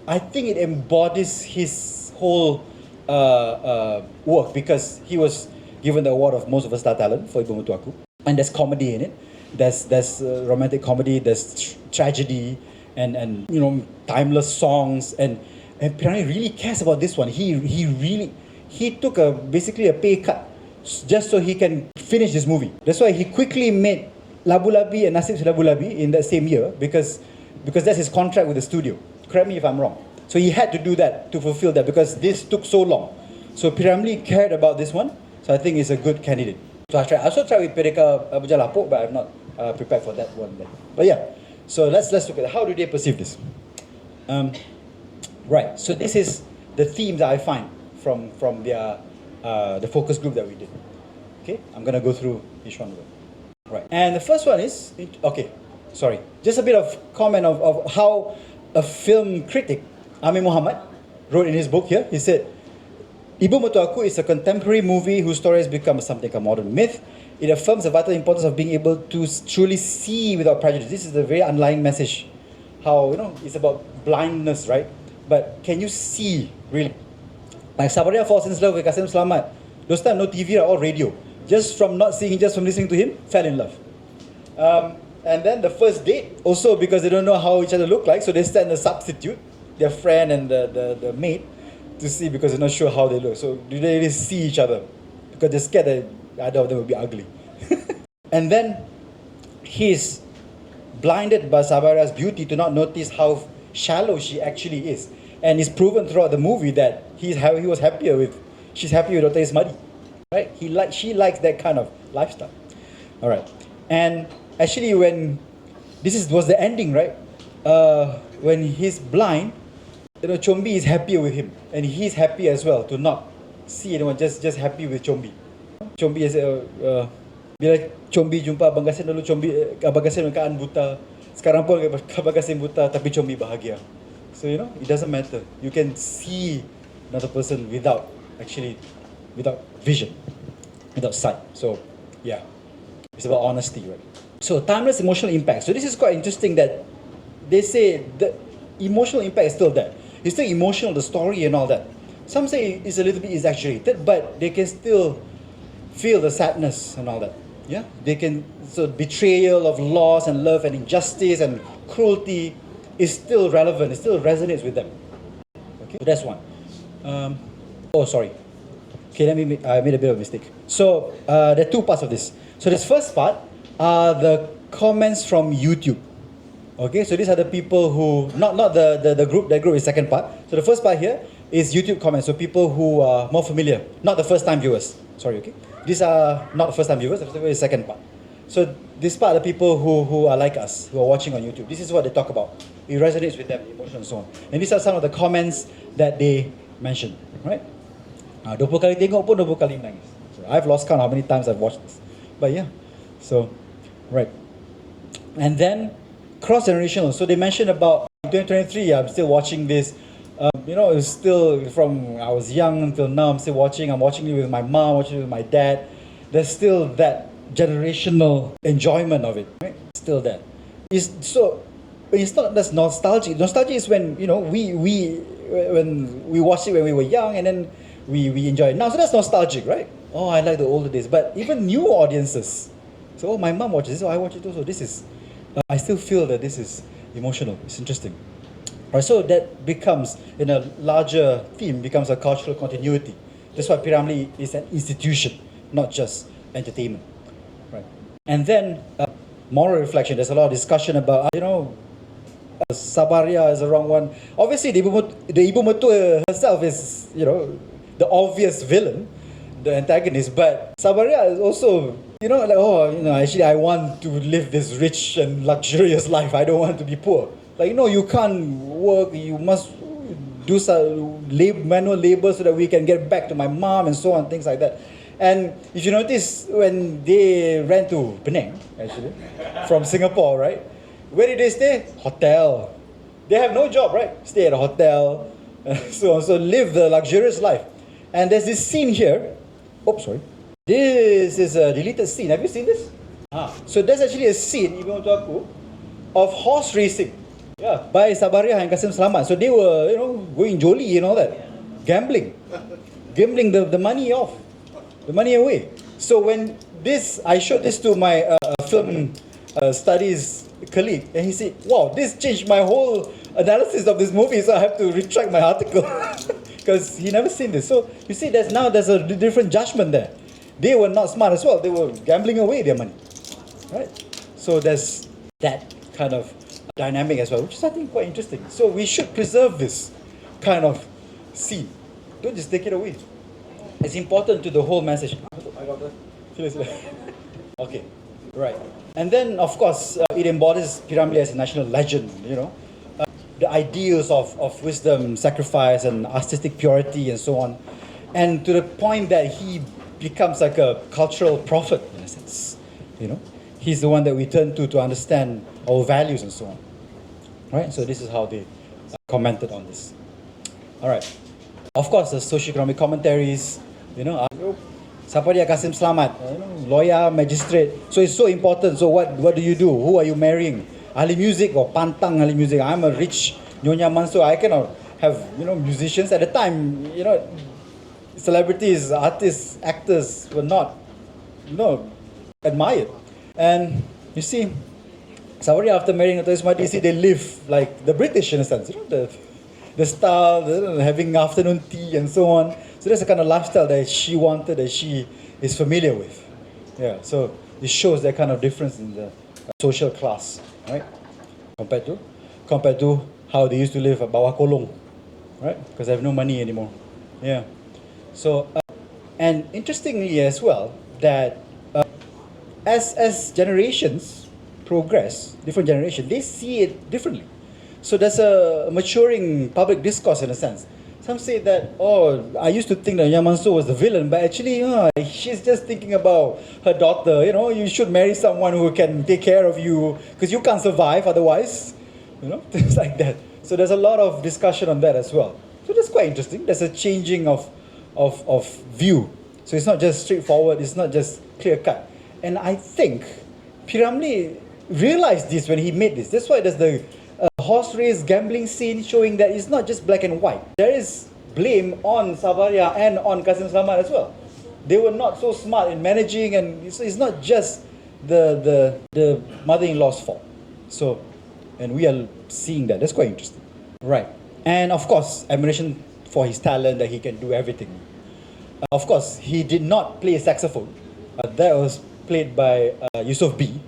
I think it embodies his whole work, because he was given the award of Most Versatile Talent for Ibu Mertuaku. And there's comedy in it. There's romantic comedy, there's tragedy, and you know, timeless songs. And P.Ramlee really cares about this one. He took basically a pay cut just so he can finish this movie. That's why he quickly made Labu Labi and Nasib Labu Labi in that same year, because that's his contract with the studio. Correct me if I'm wrong. So he had to do that to fulfill that, because this took so long. So P.Ramlee cared about this one, so I think it's a good candidate. So I also tried with Pereka Berjalapuk, but I'm not prepared for that one. But yeah, so let's look at how do they perceive this. Right, so this is the themes that I find from their the focus group that we did. Okay, I'm gonna go through each one of them. Right, and the first one is, just a bit of comment of how a film critic, Amir Muhammad, wrote in his book here. He said, Ibu Mertuaku is a contemporary movie whose story has become something like a modern myth. It affirms the vital importance of being able to truly see without prejudice. This is the very underlying message. How, you know, it's about blindness, right? But can you see, really? Like Sabaria falls in love with Kasim Slamat. Those times no TV, all radio. Just from not seeing him, just from listening to him, fell in love. And then the first date, also because they don't know how each other look like, so they send a substitute, their friend and the mate, to see, because they're not sure how they look. So do they really see each other? Because they're scared that either of them will be ugly. And then he's blinded by Sabaria's beauty to not notice how shallow she actually is. And it's proven throughout the movie that she's happier with Dr. Ismadi. Right? She likes that kind of lifestyle. All right. And actually when was the ending, right? When he's blind, Chombi is happier with him. And he's happy as well to not see anyone, just happy with Chombi. Chombi is bila Chombi jumpa Abang Gasin dulu, Abang Gasin keadaan buta. Sekarang pun Abang Gasin buta tapi Chombi bahagia. So it doesn't matter. You can see another person without vision, without sight. So yeah, it's about honesty, right? So timeless emotional impact. So this is quite interesting that they say the emotional impact is still there. It's still emotional, the story and all that. Some say it's a little bit exaggerated, but they can still feel the sadness and all that. Yeah, they can. So betrayal of loss and love and injustice and cruelty is still relevant. It still resonates with them. Okay, so that's one. Sorry. Okay, I made a bit of a mistake. So there are two parts of this. So this first part are the comments from YouTube. Okay, so these are the people who not the group. That group is second part. So the first part here is YouTube comments. So people who are more familiar, not the first time viewers. Sorry, okay. These are not the first time viewers. The second part. So this part are the people who are like us, who are watching on YouTube. This is what they talk about. It resonates with them, emotion and so on. And these are some of the comments that they mentioned, right? 20 kali tengok pun 20 kali menangis. So I've lost count how many times I've watched this. But yeah, so, right. And then cross-generational. So they mentioned about 2023, I'm still watching this. It's still from I was young until now, I'm still watching. I'm watching it with my mom, watching it with my dad. There's still that generational enjoyment of it, right? Still there. It's not that's nostalgic. Nostalgia is when when we watched it when we were young and then we enjoy it now. So that's nostalgic, right? Oh, I like the older days. But even new audiences. So my mom watches this, I watch it also. This is I still feel that this is emotional. It's interesting. Right, so that becomes, in a larger theme, becomes a cultural continuity. That's why P.Ramlee is an institution, not just entertainment. Right. And then moral reflection. There's a lot of discussion about, Sabaria is the wrong one. Obviously, the Ibu Mertuaku herself is, the obvious villain, the antagonist. But Sabaria is also, actually I want to live this rich and luxurious life. I don't want to be poor. You can't work, you must do some manual labor so that we can get back to my mom and so on, things like that. And if you notice, when they ran to Penang, actually, from Singapore, right? Where did they stay? Hotel. They have no job, right? Stay at a hotel, so live the luxurious life. And there's this scene here. Oops, sorry. This is a deleted scene. Have you seen this? So there's actually a scene, Ibu Mertuaku, of horse racing. Yeah, by Sabaria and Kasim Selamat. So they were, going jolly and all that. Gambling the money off. The money away. So when I showed this to my film studies colleague, and he said, wow, this changed my whole analysis of this movie, so I have to retract my article. Because he never seen this. So you see, there's a different judgment there. They were not smart as well. They were gambling away their money. Right? So there's that kind of dynamic as well, which is I think quite interesting. So we should preserve this kind of scene. Don't just take it away. It's important to the whole message. I got the okay, right. And then of course it embodies P.Ramlee as a national legend. The ideals of wisdom, sacrifice, and artistic purity, and so on, and to the point that he becomes like a cultural prophet in a sense. He's the one that we turn to understand our values and so on. Right? So this is how they commented on this. All right. Of course, the socio-economic commentaries, siapa dia Kasim Selamat, lawyer, magistrate. So it's so important. So what do you do? Who are you marrying? Ahli music or pantang ahli music? I'm a rich Nyonya Mansur. I cannot have, musicians. At the time, celebrities, artists, actors were not, admired. And you see, Sabaria after marrying Dr. Ismadi, they live like the British in a sense. The style, having afternoon tea and so on. So that's the kind of lifestyle that she wanted, that she is familiar with. Yeah, so It shows that kind of difference in the social class, right? Compared to how they used to live at bawah kolong, right? Because they have no money anymore. Yeah. So, and interestingly as well, that as generations progress, different generations, they see it differently. So there's a maturing public discourse in a sense. Some say that, oh, I used to think that Yang Mansur was the villain, but actually, she's just thinking about her daughter. You know, you should marry someone who can take care of you, because you can't survive otherwise. You know, things like that. So there's a lot of discussion on that as well. So that's quite interesting. There's a changing of view. So it's not just straightforward, it's not just clear cut. And I think P.Ramlee realized this when he made this. That's why there's the horse race gambling scene showing that it's not just black and white. There is blame on Sabaria and on Kasim Samad as well. They were not so smart in managing, and it's not just the mother-in-law's fault. So, and we are seeing that. That's quite interesting. Right. And of course, admiration for his talent, that he can do everything. Of course, he did not play saxophone. That was played by Yusof B,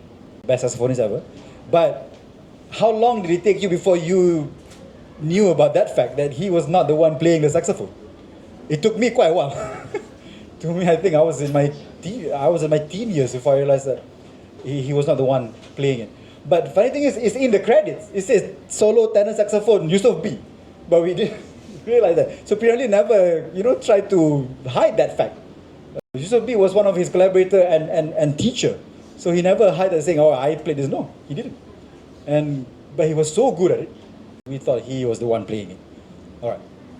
best saxophonist ever. But how long did it take you before you knew about that fact, that he was not the one playing the saxophone? It took me quite a while. To me, I think I was in my teen years before I realized that he was not the one playing it. But the funny thing is, it's in the credits. It says solo tenor saxophone, Yusof B. But we didn't realize that. So P.Ramlee never, tried to hide that fact. Yusof B was one of his collaborator and teacher. So he never hid that saying, oh, I played this. No, he didn't. But he was so good at it, we thought he was the one playing it. All right.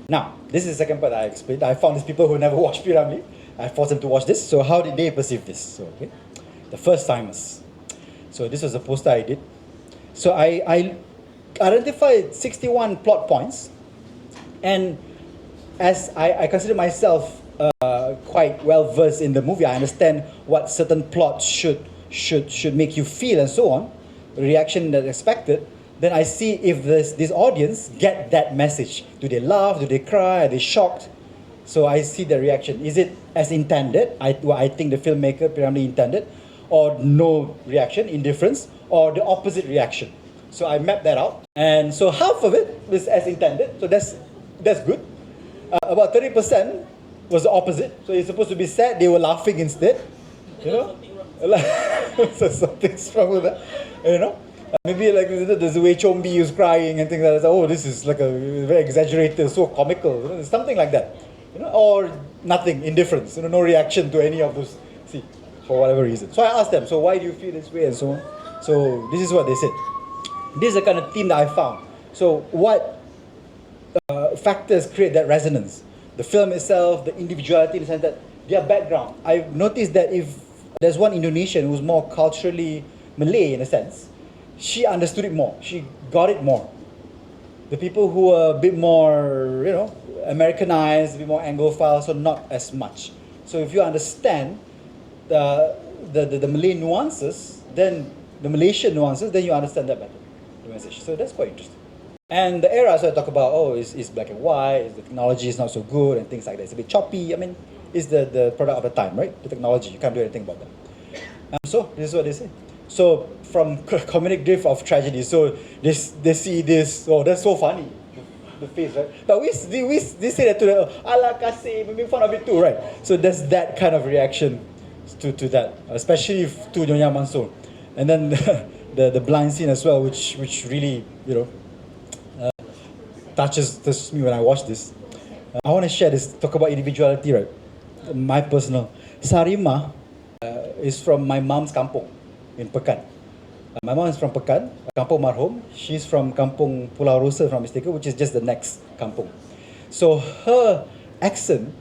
Now, this is the second part I explained. I found these people who never watched P.Ramlee. I forced them to watch this. So how did they perceive this? So, okay. The first timers. So this was a poster I did. So I identified 61 plot points. And as I consider myself quite well versed in the movie, I understand what certain plots should make you feel and so on, reaction that's expected. Then I see if this audience get that message. Do they laugh? Do they cry? Are they shocked? So I see the reaction. Is it as intended? I think the filmmaker P.Ramlee intended, or no reaction, indifference, or the opposite reaction. So I mapped that out, and so half of it was as intended. So that's good. About 30% was the opposite. So it's supposed to be sad. They were laughing instead. So something's wrong with that. Maybe like there's the way Chombi was crying and things like that. Oh, this is like a very exaggerated, so comical. Something like that. Or nothing, indifference. No reaction to any of those. See, for whatever reason. So I asked them, so why do you feel this way and so on? So this is what they said. This is the kind of theme that I found. So what factors create that resonance? The film itself, the individuality, in the sense that their background. I've noticed that if there's one Indonesian who's more culturally Malay in a sense, she understood it more. She got it more. The people who are a bit more, Americanized, a bit more Anglophile, so not as much. So if you understand the Malay nuances, then the Malaysian nuances, then you understand that better, the message. So that's quite interesting. And the era, so I talk about, it's black and white, the technology is not so good, and things like that. It's a bit choppy. I mean, it's the product of the time, right? The technology, you can't do anything about that. So this is what they say. So from comedic drift of tragedy, so they see this, oh, that's so funny, the face, right? But we say that to the, ala kasih, making fun of it too, right? So there's that kind of reaction to that, especially to Nyonya Mansur. And then the blind scene as well, which really, touches me when I watch this. I want to share this, talk about individuality, right? My personal. Sarima is from my mom's kampung in Pekan. My mom is from Pekan, Kampung Marhum. She's from Kampung Pulau Rosa, from Mistake, which is just the next kampung. So her accent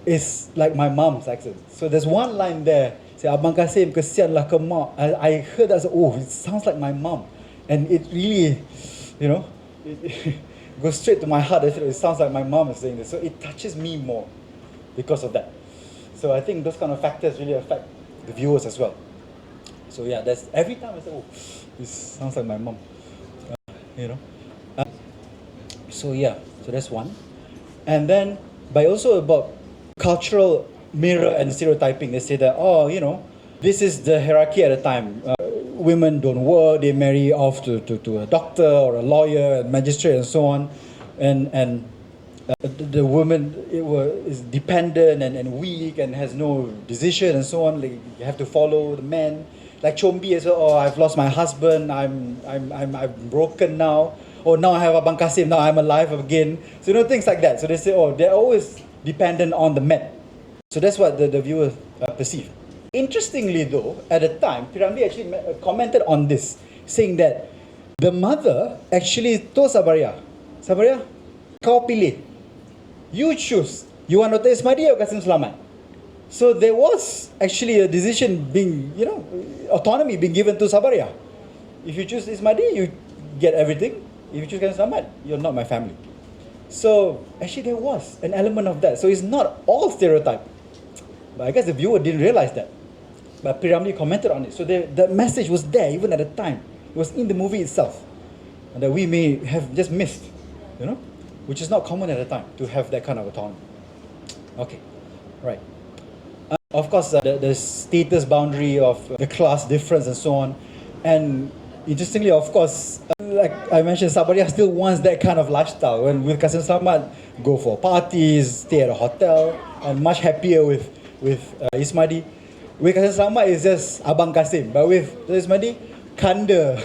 is like my mom's accent. So there's one line there, say, Abang Kasim, kesianlah ke mak. I heard that, it sounds like my mom. And it really, it goes straight to my heart. It sounds like my mom is saying this. So it touches me more because of that. So I think those kind of factors really affect the viewers as well. So yeah, that's every time I say, this sounds like my mom. So yeah, so that's one. And then, but also about cultural mirror and stereotyping. They say that, this is the hierarchy at the time. Women don't work, they marry off to a doctor or a lawyer, a magistrate and so on. And the woman is dependent and weak and has no decision and so on. Like, you have to follow the man. Like Chombi as well, oh, I've lost my husband, I'm broken now. Oh, now I have Abang Kasim, now I'm alive again. So, things like that. So they say, oh, they're always dependent on the man. So that's what the viewer perceive. Interestingly though, at the time, P.Ramlee actually commented on this, saying that the mother actually told Sabaria, kau pilih. You choose. You want Dr. Ismadi or Kasim Selamat? So there was actually a decision being, autonomy being given to Sabaria. If you choose Ismadi, you get everything. If you choose Kasim Selamat, you're not my family. So actually there was an element of that. So it's not all stereotype. But I guess the viewer didn't realize that. But P.Ramlee commented on it. So the message was there even at the time. It was in the movie itself. And that we may have just missed, which is not common at the time to have that kind of autonomy. Okay, right. Of course, the status boundary of the class difference and so on. And interestingly, of course, like I mentioned, Sabaria still wants that kind of lifestyle. When with Kasim Selamat, go for parties, stay at a hotel, and much happier with Ismadi. With Kasim Selamat is just Abang Kasim, but with Ismadi, Kanda.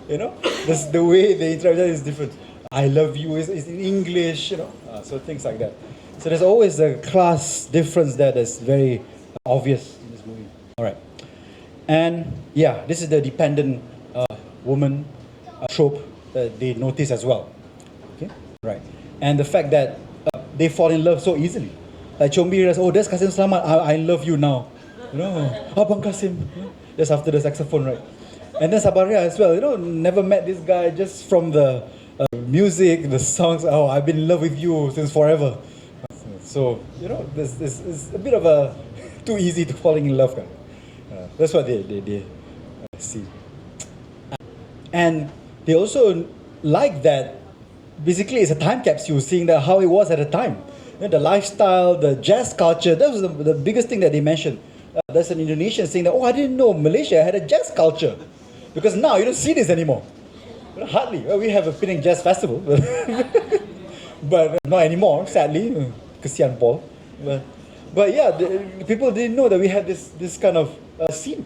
The way they interact is different. I love you is in English, so things like that. So there's always a class difference there that's very obvious in this movie. All right. And yeah, this is the dependent woman trope that they notice as well. Okay, right. And the fact that they fall in love so easily. Like Chombi realizes, oh, that's Kasim Selamat, I love you now. Abang Kasim. Just after the saxophone, right? And then Sabaria as well, never met this guy just from the music, the songs. Oh, I've been in love with you since forever. So, this is a bit of a too easy to falling in love. That's what they see. And they also like that, basically it's a time capsule, seeing that how it was at the time. The lifestyle, the jazz culture, that was the biggest thing that they mentioned. There's an Indonesian saying that, oh, I didn't know Malaysia had a jazz culture. Because now you don't see this anymore. Hardly. Well, we have a Penang Jazz Festival. But not anymore, sadly. Kesian Paul. But yeah, people didn't know that we had this kind of scene.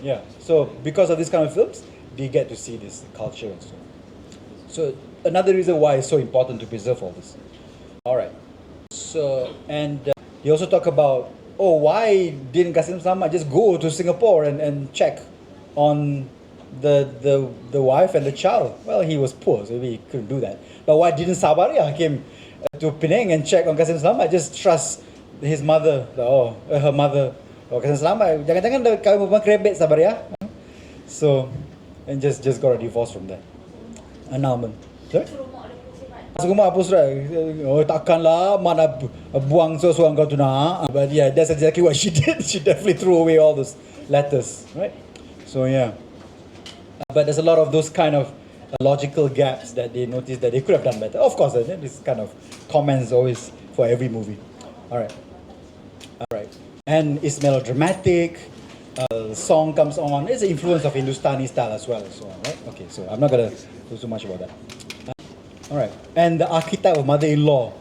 Yeah. So because of this kind of films, they get to see this culture and so on. So another reason why it's so important to preserve all this. All right. So, and they also talk about, oh, why didn't Kasim Selamat just go to Singapore and check on the wife and the child? Well, he was poor, so he couldn't do that. But why didn't Sabaria came to Penang and check on Kasim Selamat? Just trust his mother, her mother. Oh, Kasim Selamat, jangan-jangan dah kahwin perempuan krebet Sabaria. So, and just got a divorce from that. Annulment. Sorry? Masuk rumah apa surat? Oh, takkanlah mana buang seorang kau tu nak. But yeah, that's exactly what she did. She definitely threw away all those letters, right? So yeah. But there's a lot of those kind of logical gaps that they noticed that they could have done better. Of course, this kind of comments always for every movie. All right. And it's melodramatic. The song comes on. It's an influence of Hindustani style as well, and so on, right? Okay, so I'm not gonna do too much about that. All right. And the archetype of mother-in-law.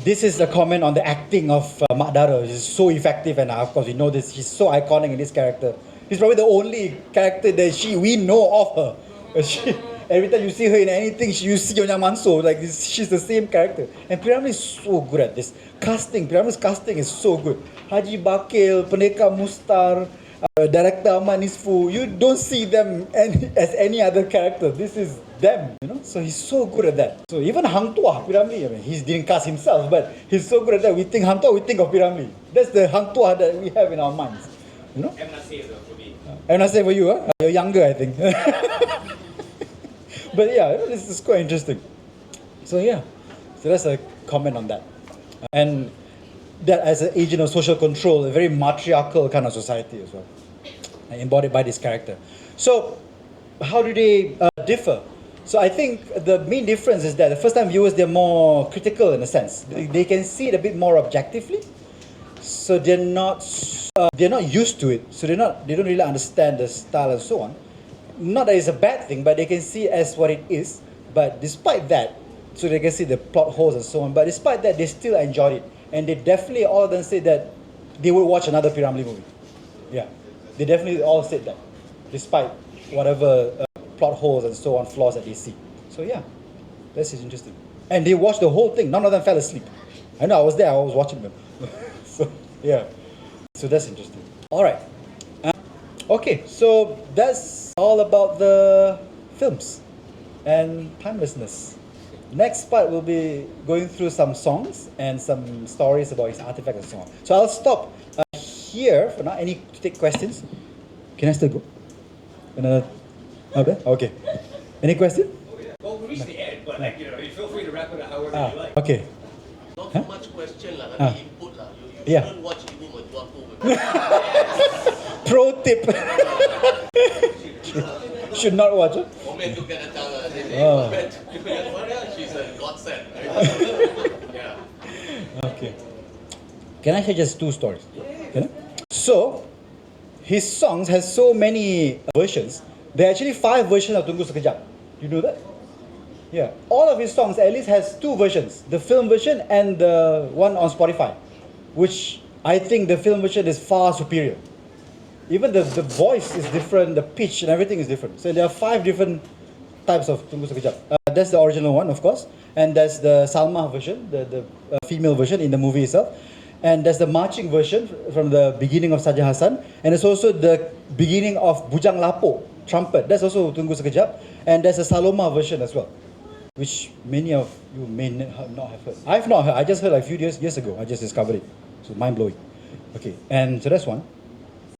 This is a comment on the acting of Mak Dara. She's so effective, and of course we know this. She's so iconic in this character. She's probably the only character that we know of her. Every time you see her in anything, you see Nyonya Mansor. Like this, she's the same character. And P.Ramlee is so good at this. P.Ramlee's casting is so good. Haji Bakil, Pendekar Mustar, Director Ahmad Nisfu. You don't see them as any other character. This is them, So he's so good at that. So even Hang Tuah, P.Ramlee, he didn't cast himself, but he's so good at that. We think Hang Tuah, we think of P.Ramlee. That's the Hang Tuah that we have in our minds. I'm not saying though for me. I'm not saying for you, huh? You're younger, I think. But yeah, this is quite interesting. So yeah, so that's a comment on that. And that as an agent of social control, a very matriarchal kind of society as well, embodied by this character. So how do they differ? So I think the main difference is that the first time viewers, they're more critical in a sense. They can see it a bit more objectively. so they're not used to it, so they don't really understand the style and so on. Not that it's a bad thing, but they can see as what it is. But despite that, so they can see the plot holes and so on. But despite that, they still enjoyed it, and they definitely all of them said that they would watch another P.Ramlee movie. Yeah, they definitely all said that, despite whatever plot holes and so on, flaws that they see. So yeah, that's interesting. And they watched the whole thing. None of them fell asleep. I know, I was there. I was watching them. So yeah, so that's interesting. All right. Okay, so that's all about the films and timelessness. Next part will be going through some songs and some stories about his artifacts and so on. So I'll stop here for now. Any to take questions? Can I still go? Another? Okay. Any question? Well, we reached the end, but feel free to wrap it up however you like. Okay. Not so much question lah, Ah. nanti input lah. You Yeah. shouldn't watch Ibu Mertuaku. Pro tip. Should not watch it. Komen tu kan datang lah. Oh. Yang mana? She's a godsend. Right? Yeah. Okay. Can I share just two stories? Can I? So, his songs has so many versions. There are actually 5 versions of Tunggu Sekejap. You know that? Yeah. All of his songs at least has 2 versions. The film version and the one on Spotify. Which I think the film version is far superior. Even the voice is different, the pitch and everything is different. So there are 5 different types of Tunggu Sekejap. That's the original one, of course. And that's the Salma version, the female version in the movie itself. And there's the marching version from the beginning of Saja Hassan. And it's also the beginning of Bujang Lapo, trumpet. That's also Tunggu Sekejap. And there's a Saloma version as well, which many of you may not have heard. I've not heard. I just heard like a few years ago. I just discovered it. So mind-blowing. Okay, and so that's one.